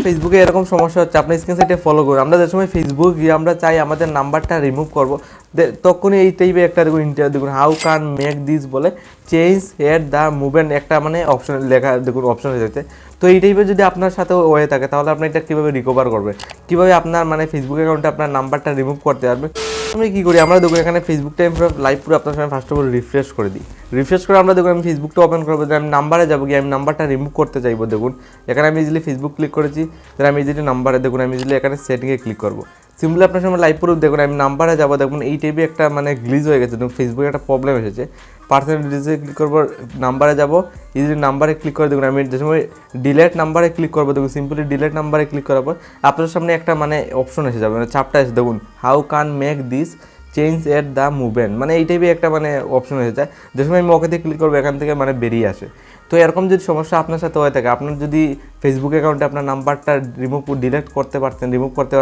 ফেসবুকে এরকম সমস্যা হচ্ছে, আপনি স্ক্রিনশটে ফলো করুন। আমরা যে সময় ফেসবুক গিয়ে আমরা চাই আমাদের নাম্বারটা রিমুভ করব, তখনই এই টাইপে একটা দেখুন ইন্টার দেখুন হাউ ক্যান মেক দিস বলে চেঞ্জ এট দ্য মুভমেন্ট একটা মানে অপশন লেখা দেখুন অপশন হয়ে যাচ্ছে। তো এই টাইপের যদি আপনার সাথে হয়ে থাকে তাহলে আপনি এটা কীভাবে রিকভার করবেন, কীভাবে আপনার মানে ফেসবুক অ্যাকাউন্টে আপনার নাম্বারটা রিমুভ করতে পারবেন। আমি কী করি, আমরা দেখুন এখানে ফেসবুক টাইম লাইভ পুরো আপনার সামনে ফার্স্ট অফ অল রিফ্রেশ করে দিই। রিফ্রেশ করে আমরা দেখুন আমি ফেসবুকটা ওপেন করবো, যে আমি নাম্বারে যাবো গিয়ে আমি নাম্বারটা রিমুভ করতে চাইবো। দেখুন এখানে আমি ইজিলি ফেসবুক ক্লিক করেছি, তাহলে আমি ইজিলি নাম্বারে দেখুন আমি ইজিলি এখানে সেটিংয়ে ক্লিক করবো। সিম্পলি আপনার সামনে লাইভ প্রুফ দেখুন আমি নাম্বারে যাবো, দেখুন এই টাইপে একটা মানে গ্লিজ হয়ে গেছে, দেখুন ফেসবুকে একটা প্রবলেম এসেছে। পার্সোনাল ডিটেলসে ক্লিক করবো, নাম্বারে যাবো, ইজিলি নাম্বারে ক্লিক করে দেখুন আমি যে সময় ডিলেট নাম্বারে ক্লিক করবো, দেখুন সিম্পলি ডিলেট নাম্বারে ক্লিক করার পর আপনার সামনে একটা মানে অপশন এসে যাবে, মানে চাপটা এসে দেখুন how can make this change at the movement, মানে এই টাইপে একটা মানে অপশন এসে যায়। যে সময় আমি ওকেতে ক্লিক করবো এখান থেকে মানে বেরিয়ে আসে। তো এরকম যদি সমস্যা আপনার সাথে হয়ে থাকে, আপনার যদি ফেসবুক অ্যাকাউন্টে আপনার নাম্বারটা রিমুভ করতে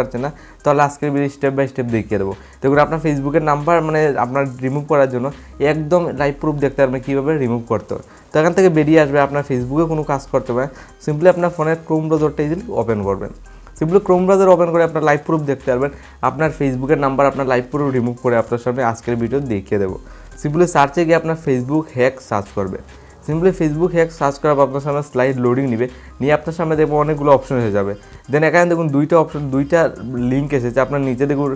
পারছেন না, তাহলে আজকের ভিডিও স্টেপ বাই স্টেপ দেখিয়ে দেবো। দেখুন আপনার ফেসবুকের নাম্বার মানে আপনার রিমুভ করার জন্য একদম লাইভ প্রুফ দেখতে পারবেন কীভাবে রিমুভ করতে হবে। তো এখান থেকে বেরিয়ে আসবে, আপনার ফেসবুকে কোনো কাজ করতে হবে, সিম্পলি আপনার ফোনের ক্রোম ব্রাউজারটা ইজিলি ওপেন করবেন। সিম্পলি ক্রোম ব্রাউজার ওপেন করে আপনার লাইভ প্রুফ দেখতে পারবেন, আপনার ফেসবুকের নাম্বার আপনার লাইভ প্রুফ রিমুভ করে আপনার সামনে আজকের ভিডিও দেখিয়ে দেবো। সিম্পলি সার্চে গিয়ে আপনার ফেসবুক হ্যাক সার্চ করবে। সিম্পলি ফেসবুক হ্যাক সার্চ করার পর আপনার সামনে স্লাইড লোডিং নিয়ে আপনার সামনে দেখবো অনেকগুলো অপশন এসে যাবে। দেন এখানে দেখুন দুইটা লিঙ্ক এসেছে, আপনার নিচে দেখুন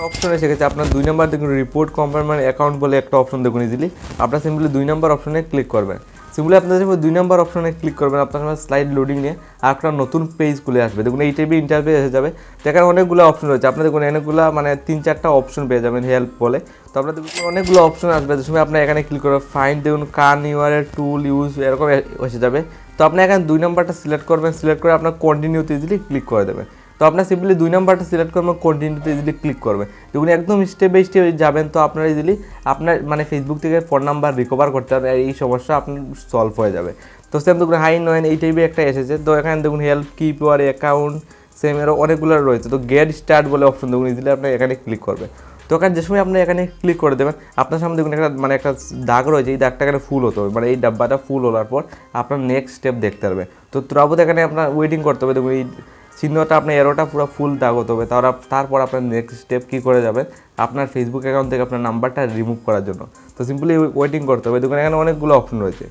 অপশন এসে গেছে। আপনার 2 নম্বর দেখুন রিপোর্ট কনফার্মার অ্যাকাউন্ট বলে একটা অপশন দেখুন ইজিলি, আপনার সিম্পলি 2 নম্বর অপশনে ক্লিক করবেন। সিম্পলি আপনার যখন 2 নম্বর অপশনে ক্লিক করবেন আপনার সামনে স্লাইড লোডিং নিয়ে আর একটা নতুন পেজ খুলে আসবে। দেখুন এই টাইপের ইন্টারভিউ এসে যাবে, যেখানে অনেকগুলো অপশন রয়েছে। আপনার দেখুন অনেকগুলো মানে 3-4টা অপশন পেয়ে যাবেন হেল্প বলে। তো আপনার দেখুন অনেকগুলো অপশন আসবে, যে সময় আপনার এখানে ক্লিক করবেন ফাইন্ড দেখুন কান ইউর টুল ইউজ এরকম এসে যাবে। তো আপনি এখানে 2 নম্বরটা সিলেক্ট করবেন, সিলেক্ট করে আপনার কন্টিনিউতে ইজিলি ক্লিক করে দেবেন। তো আপনার সিম্পলি 2 নম্বরটা সিলেক্ট করবেন, কন্টিনিউতে ইজিলি ক্লিক করবেন। দেখুন একদম স্টেপ বাই স্টেপ যাবেন, তো আপনার ইজিলি আপনার মানে ফেসবুক থেকে ফোন নাম্বার রিকভার করতে হবে, এই সমস্যা আপনার সলভ হয়ে যাবে। তো সেম দেখুন হাই নয়েন এই টাইপে একটা এসেছে। তো এখানে দেখুন help keep your account same এরও অনেকগুলো রয়েছে। তো গেট স্টার্ট বলে অপশন দেখুন ইজিলি আপনি এখানে ক্লিক করবেন। তো এখানে যে সময় আপনি এখানে ক্লিক করে দেবেন আপনার সামনে দেখুন একটা দাগ রয়েছে, এই দাগটা এখানে ফুল হতে হবে, মানে এই ডাব্বাটা ফুল হওয়ার পর আপনার নেক্সট স্টেপ দেখতে পারবে। তো তারপর এখানে আপনার ওয়েটিং করতে হবে, দেখুন এই চিহ্নটা আপনার এরোটা পুরো ফুল দাগ হতে হবে। তারপর আপনার নেক্সট স্টেপ কী করে যাবেন আপনার ফেসবুক অ্যাকাউন্ট থেকে আপনার নাম্বারটা রিমুভ করার জন্য। তো সিম্পলি ওয়েটিং করতে হবে। দেখুন এখানে অনেকগুলো অপশন রয়েছে,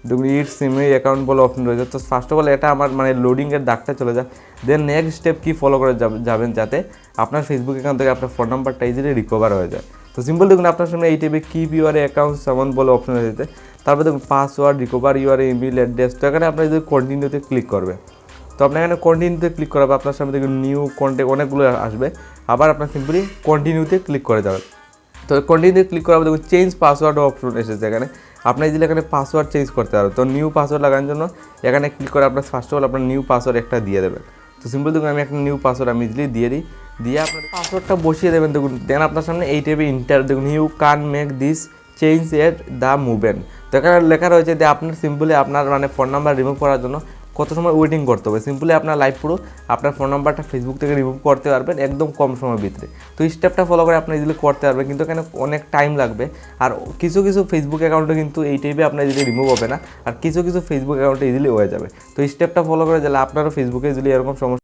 দেখুন ইট সিমি অ্যাকাউন্ট বলে অপশন রয়েছে। তো ফার্স্ট অফ অল এটা আমার মানে লোডিংয়ের দাগটা চলে যায়। দেন নেক্সট স্টেপ কী ফলো করে যাবেন যাতে আপনার ফেসবুক অ্যাকাউন্ট থেকে আপনার ফোন নাম্বারটা ইজিলি রিকভার হয়ে যায়। তো সিম্পল দেখুন আপনার সামনে এই টাইপে কিপ ইউর অ্যাকাউন্ট সামন বলে অপশন রয়েছে। তারপর দেখুন password recover your email address. তো এখানে আপনার যদি কন্টিনিউতে ক্লিক করবে, তো আপনার এখানে কন্টিনিউতে ক্লিক করাবে, আপনার সামনে দেখুন নিউ কন্ট্যাক্ট অনেকগুলো আসবে। আবার আপনার সিম্পলি কন্টিনিউতে ক্লিক করে যাবেন। তো কন্টিনিউতে ক্লিক করার পর দেখুন চেঞ্জ পাসওয়ার্ড অপশন এসেছে এখানে, আপনার যদি এখানে পাসওয়ার্ড চেঞ্জ করতে পারো। তো নিউ পাসওয়ার্ড লাগানোর জন্য এখানে ক্লিক করে আপনার ফার্স্ট অফ অল আপনার নিউ পাসওয়ার্ড একটা দিয়ে দেবেন। তো সিম্পল দেখুন আমি একটা নিউ পাসওয়ার্ড আমি ইজিলি দিয়ে আপনার পাসওয়ার্ডটা বসিয়ে দেবেন। দেখুন দেন আপনার সামনে এই টাইপে দেখুন you can make this change at the movement. তো এখানে লেখা রয়েছে যে আপনার সিম্পলি আপনার মানে ফোন নাম্বার রিমুভ করার জন্য কত সময় ওয়েটিং করতে হবে। সিম্পলি আপনার লাইভ পুরো আপনার ফোন নাম্বারটা ফেসবুক থেকে রিমুভ করতে পারবেন একদম কম সময়ের ভিতরে। তো এই স্টেপটা ফলো করে আপনি ইজিলি করতে পারবেন, কিন্তু এখানে অনেক টাইম লাগবে। আর কিছু ফেসবুক অ্যাকাউন্টে কিন্তু এই টাইপে আপনার ইজিলি রিমুভ হবে না, আর কিছু ফেসবুক অ্যাকাউন্টে ইজিলি হয়ে যাবে। তো এই স্টেপটা ফলো করে গেলে আপনারও ফেসবুকে ইজিলি এরকম সমস্যা